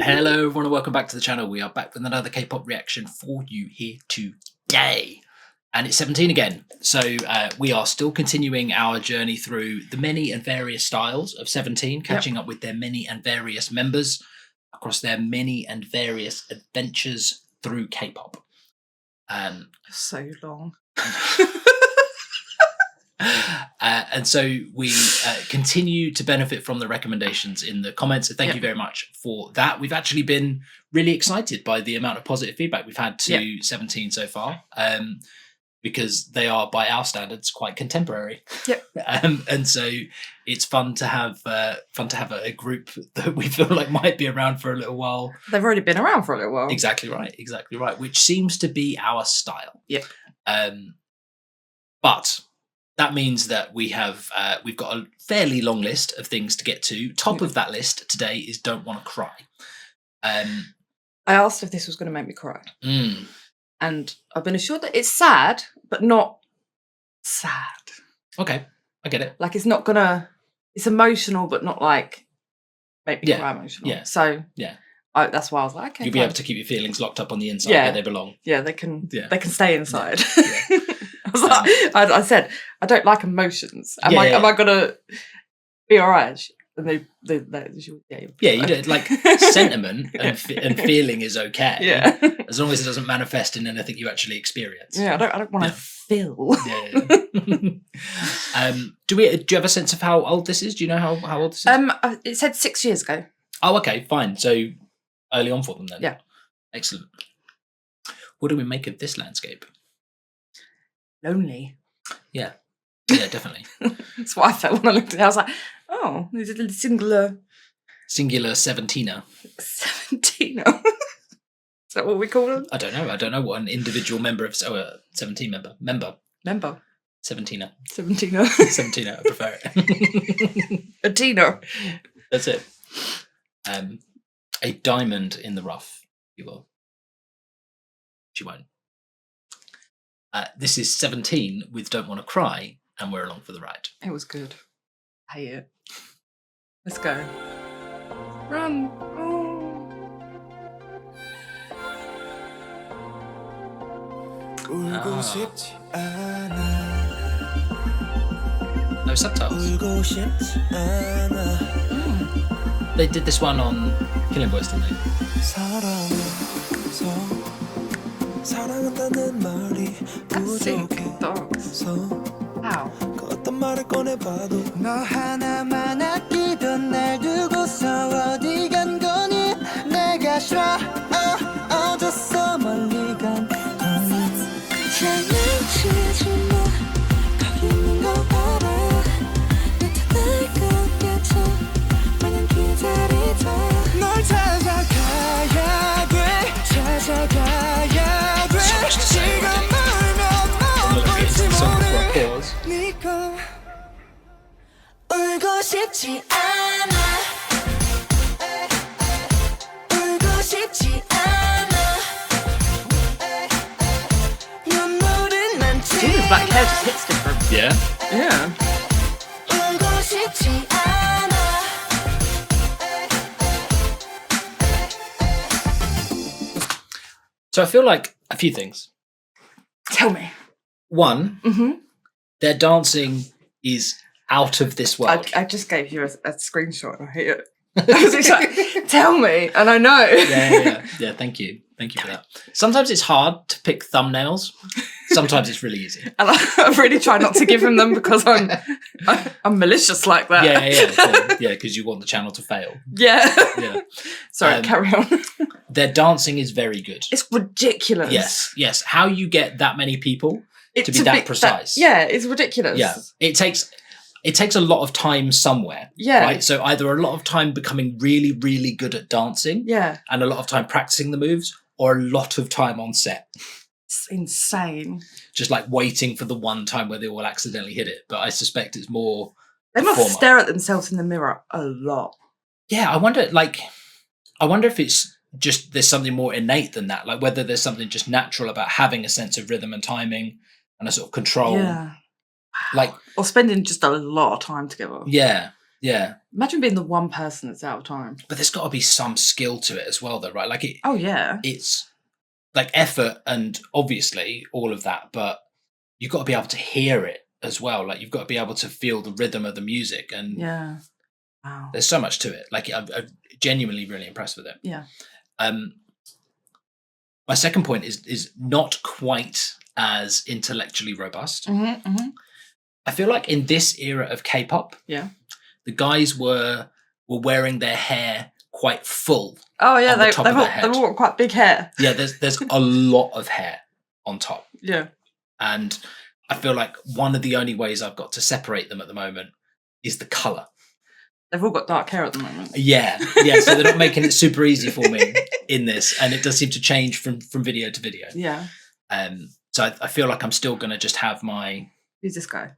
Hello everyone and welcome back to the channel. We are back with another K-pop reaction for you here today. And it's 17 again. So we are still continuing our journey through the many and various styles of 17, catching up with their many and various members across their many and various adventures through K-pop. So long. And so we continue to benefit from the recommendations in the comments. So thank you very much for that. We've actually been really excited by the amount of positive feedback we've had to 17 so far, because they are, by our standards, quite contemporary. And so it's fun to have a group that we feel like might be around for a little while. They've already been around for a little while. Exactly right. Which seems to be our style. But that means that we've got a fairly long list of things to get to. Top of that list today is Don't Wanna Cry. I asked if this was going to make me cry. And I've been assured that it's sad, but not sad. Okay, I get it. Like, it's not going to... It's emotional, but not like make me cry emotional. So that's why I was like, okay, you'll be able to keep your feelings locked up on the inside where they belong. Yeah, they can stay inside. I said, I don't like emotions. Am I gonna be alright? And you don't like sentiment and feeling is okay. As long as it doesn't manifest in anything you actually experience. I don't want to feel. Do you have a sense of how old this is? Do you know how old this is? It said 6 years ago. Oh, okay, fine. So early on for them then. Yeah. Excellent. What do we make of this landscape? Lonely. Yeah, definitely. That's what I felt when I looked at it. I was like, oh, there's a little singular 17er. 17er. Is that what we call them? I don't know what an individual member of 17 member 17er. 17er, I prefer it. A Tina. That's it. A diamond in the rough, you will. She won't. This is 17 with Don't Wanna Cry, and we're along for the ride. It was good. I hate it. Let's go. Run. No subtitles. They did this one on Killing Boys, didn't they? That's sick. Dogs. How? 너 하나만 아끼던 날 두고서 어디 간 거니 내가 싫어 어졌어 멀리 간 거니 장난치지 마 거기 있는 거 알아 나타날 것 같아 마냥 기다리자 널 찾아가야 돼 찾아가야 돼 시간 멀면 멀지 모르 네가 울고 싶지 않아 울고 싶지 않아 눈물은 많지 Dude, black hair just hits different. Yeah. 울고 싶지 않아 So I feel like a few things. Tell me. One, their dancing is out of this world. I just gave you a screenshot and I hate it. I was like, tell me, and I know. Yeah. Thank you for that. Sometimes it's hard to pick thumbnails. Sometimes it's really easy. And I really try not to give him them because I'm malicious like that. Yeah, because you want the channel to fail. Yeah. Sorry, carry on. Their dancing is very good. It's ridiculous. Yes. How you get that many people to be that precise? It's ridiculous. Yeah, it takes a lot of time somewhere. Right. So either a lot of time becoming really, really good at dancing. And a lot of time practicing the moves, or a lot of time on set. It's insane. Just like waiting for the one time where they will accidentally hit it. But I suspect it's more. They must stare at themselves in the mirror a lot. Yeah, I wonder if it's just there's something more innate than that. Like whether there's something just natural about having a sense of rhythm and timing and a sort of control. Yeah. Like, or spending just a lot of time together. Yeah. Yeah. Imagine being the one person that's out of time. But there's got to be some skill to it as well, though, right? Like Oh yeah. it's like effort and obviously all of that, but you've got to be able to hear it as well. Like you've got to be able to feel the rhythm of the music, and Yeah. Wow. there's so much to it. Like I'm genuinely really impressed with it. Yeah. My second point is not quite as intellectually robust. I feel like in this era of K-pop, Yeah. the guys were wearing their hair quite full. Oh yeah, on the they've top of their head. all got quite big hair. Yeah, there's a lot of hair on top. Yeah. And I feel like one of the only ways I've got to separate them at the moment is the colour. They've all got dark hair at the moment. Yeah, so they're not making it super easy for me in this, and it does seem to change from video to video. Yeah. So I feel like I'm still going to just have my... Who's this guy?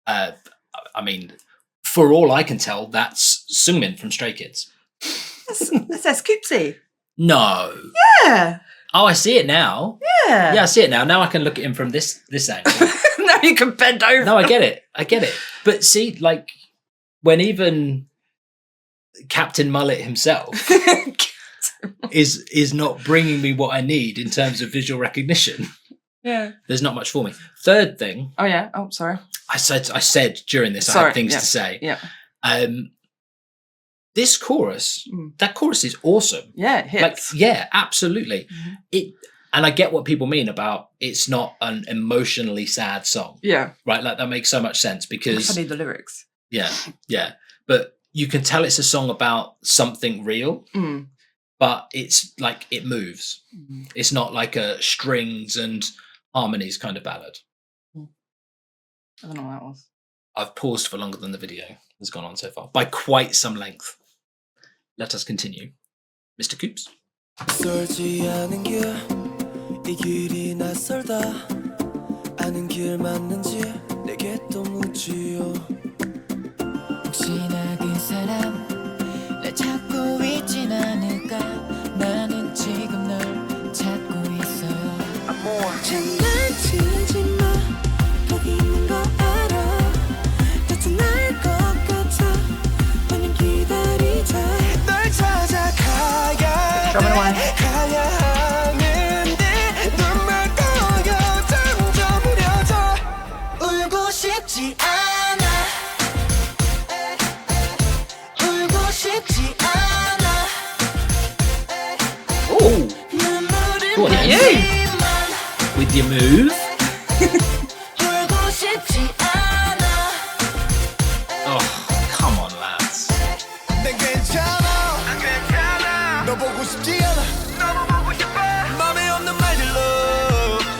I mean, for all I can tell, that's Seungmin from Stray Kids. That's Scoopsy. No. Yeah. Oh, I see it now. Yeah. Yeah, I see it now. Now I can look at him from this angle. Now you can bend over. No, I get it. But see, like, when even Captain Mullet himself is not bringing me what I need in terms of visual recognition, Yeah. there's not much for me. Third thing, Oh yeah. Oh, sorry. I said during this, I Sorry, had things yeah. to say. Yeah. This chorus, that chorus is awesome. Yeah, it hits. Like, yeah, absolutely. Mhm. And I get what people mean about it's not an emotionally sad song, Yeah. right? Like that makes so much sense I because need the lyrics. yeah. But you can tell it's a song about something real, Mm. but it's like it moves. Mm. It's not like a strings and harmonies kind of ballad. I don't know what that was. I've paused for longer than the video has gone on so far by quite some length. Let us continue. Mr. Coops. 썰지 않은 길, 이 길이 낯설다. 아는 길 맞는지 내게 또 묻지요. 혹시나 그 사람 날 찾고 있진 않을까. 나는 지금 널 찾고 있어요. 장난치지 마. 거기 있는 거 알아. 나타날 것 같아. 마냥 기다리자. 널 찾아가야 Drumming away. 가야 하는데 눈물 고여 점점 흐려져. 울고 싶지 않아. 울고 싶지 않아. Oh, 눈물은 Go on, then. 많지만 with your move. 울고 싶지 않아. Oh, come on, lads. 난 괜찮아. 너 보고 싶지 않아. 너무 보고 싶어. 맘에 없는 말들로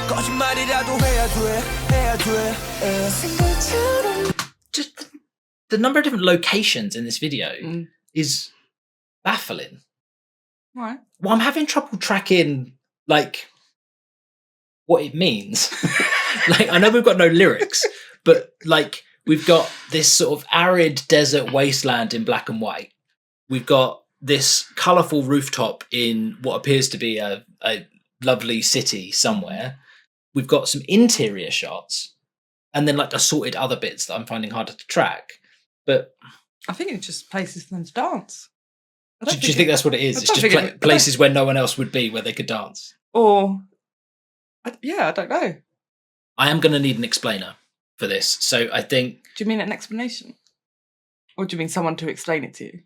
거짓말이라도 해야 돼. 생각처럼 Just the number of different locations in this video Mm. is baffling. Right. Well, I'm having trouble tracking like what it means. Like I know we've got no lyrics, but like we've got this sort of arid desert wasteland in black and white. We've got this colourful rooftop in what appears to be a lovely city somewhere. We've got some interior shots and then like assorted other bits that I'm finding harder to track. But I think it's just places for them to dance. I do don't you think that's what it is? I It's don't just think it- places where no one else would be where they could dance. Or, yeah, I don't know. I am going to need an explainer for this. So I think, Do you mean an explanation? Or do you mean someone to explain it to you?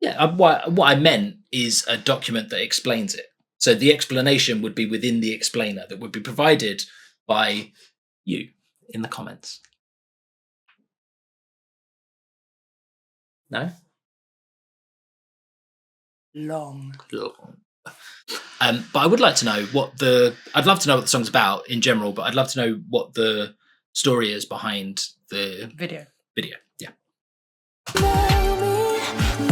yeah, what I meant is a document that explains it. So the explanation would be within the explainer that would be provided by you in the comments. No? Long. But I would like to know I'd love to know what the song's about in general, but I'd love to know what the story is behind the Video. video. Yeah. 마음이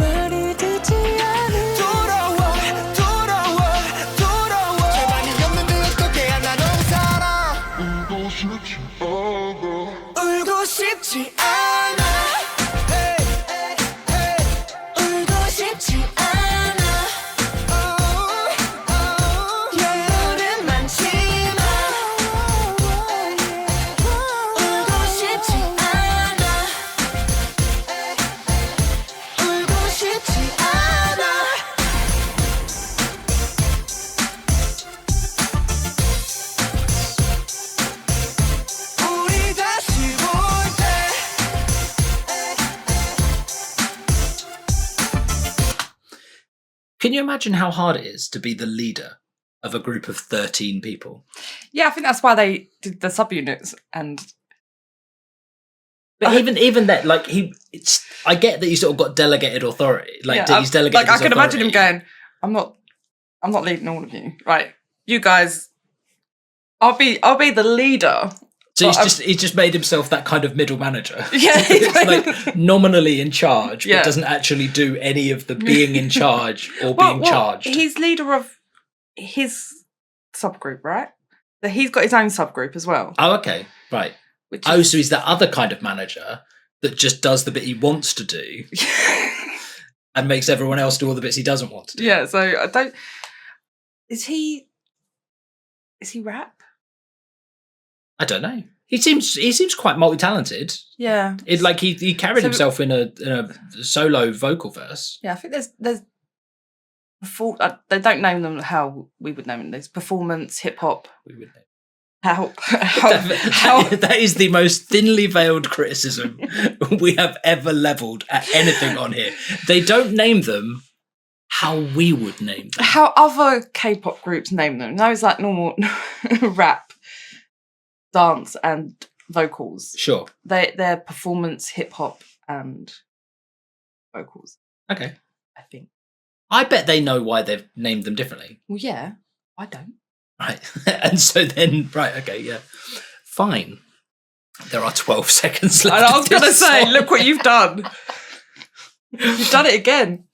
말이 되지 않아. 돌아와. 제발 네 없는 듯 어떻게 나로 살아. 울고 싶지 않아. 울고 싶지 않아. 눈물은 많지만 울고 싶지 않아. 쉽지 않아 우리 다시 볼 때 Can you imagine how hard it is to be the leader of a group of 13 people? Yeah, I think that's why they did the subunits. But even that, like I get that you sort of got delegated authority. Like he's delegated. Like I can authority. imagine him going, I'm not leading all of you. Right. You guys, I'll be the leader. So he's just made himself that kind of middle manager. Yeah. He's like nominally in charge, Yeah. but doesn't actually do any of the being in charge or being charged. He's leader of his subgroup, right? So he's got his own subgroup as well. Oh, okay. Right. So he's that other kind of manager that just does the bit he wants to do and makes everyone else do all the bits he doesn't want to do. Yeah, so I don't... Is he rap? I don't know. He seems quite multi-talented. Yeah. He carried himself in a solo vocal verse. Yeah, I think there's they don't name them how we would name them. There's performance, hip hop. We would name. How that is the most thinly veiled criticism we have ever leveled at anything on here. They don't name them how we would name them. How other K-pop groups name them. Those like normal rap, dance and vocals. Sure. They're performance, hip hop and vocals. Okay. I think. I bet they know why they've named them differently. Well, yeah. I don't. Right. And so then, right, okay, yeah. Fine. There are 12 seconds left. And I was going to say, song. look what you've done. You've done it again.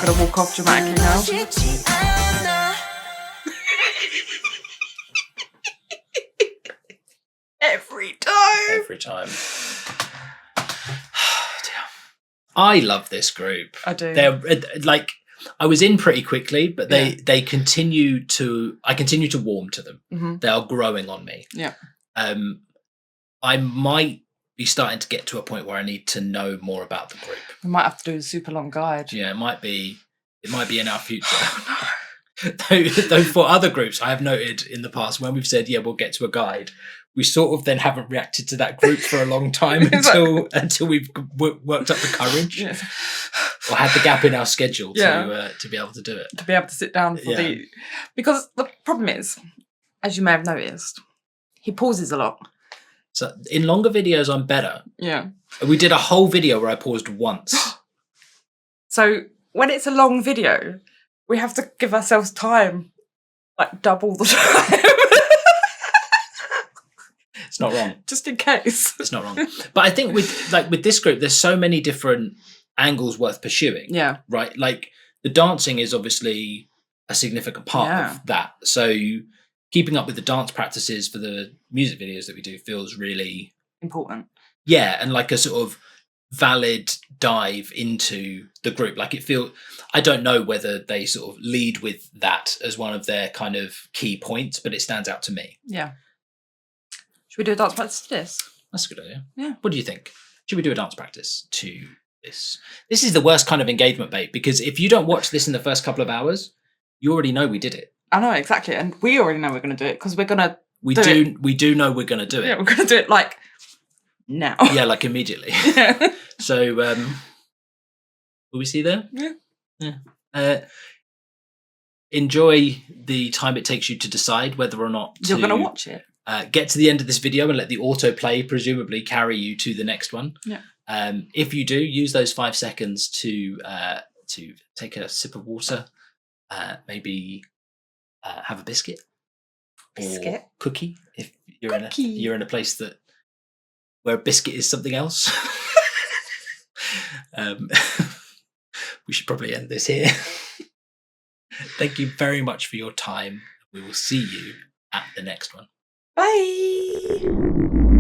Gotta walk off dramatically now. 쉽지 않아 Every time. Every time. I love this group. I do. They're like, I was in pretty quickly, but they continue to. I continue to warm to them. Mm-hmm. They are growing on me. Yeah. I might be starting to get to a point where I need to know more about the group. We might have to do a super long guide. Yeah, it might be in our future. Though for other groups, I have noted in the past when we've said, yeah, we'll get to a guide, we sort of then haven't reacted to that group for a long time until we've worked up the courage or had the gap in our schedule to be able to do it. To be able to sit down for because the problem is, as you may have noticed, he pauses a lot. So in longer videos, I'm better. Yeah. We did a whole video where I paused once. So when it's a long video, we have to give ourselves time, like double the time. It's not wrong. Just in case. It's not wrong. But I think with this group, there's so many different angles worth pursuing. Yeah. Right? Like the dancing is obviously a significant part of that. So keeping up with the dance practices for the music videos that we do feels really important. Yeah, and like a sort of valid dive into the group. Like I don't know whether they sort of lead with that as one of their kind of key points, but it stands out to me. Yeah. Should we do a dance practice to this? That's a good idea. Yeah. What do you think? Should we do a dance practice to this? This is the worst kind of engagement bait, because if you don't watch this in the first couple of hours, you already know we did it. I know, exactly. And we already know we're going to do it because we're going to We do know we're going to do it. Yeah, we're going to do it like now. Yeah, like immediately. Yeah. So, will we see you there? Yeah. Enjoy the time it takes you to decide whether or not You're going to watch it. Get to the end of this video and let the autoplay presumably carry you to the next one. Yeah. If you do, use those 5 seconds to take a sip of water, maybe have a biscuit or cookie if you're in a place where a biscuit is something else. We should probably end this here. Thank you very much for your time. We will see you at the next one. Bye.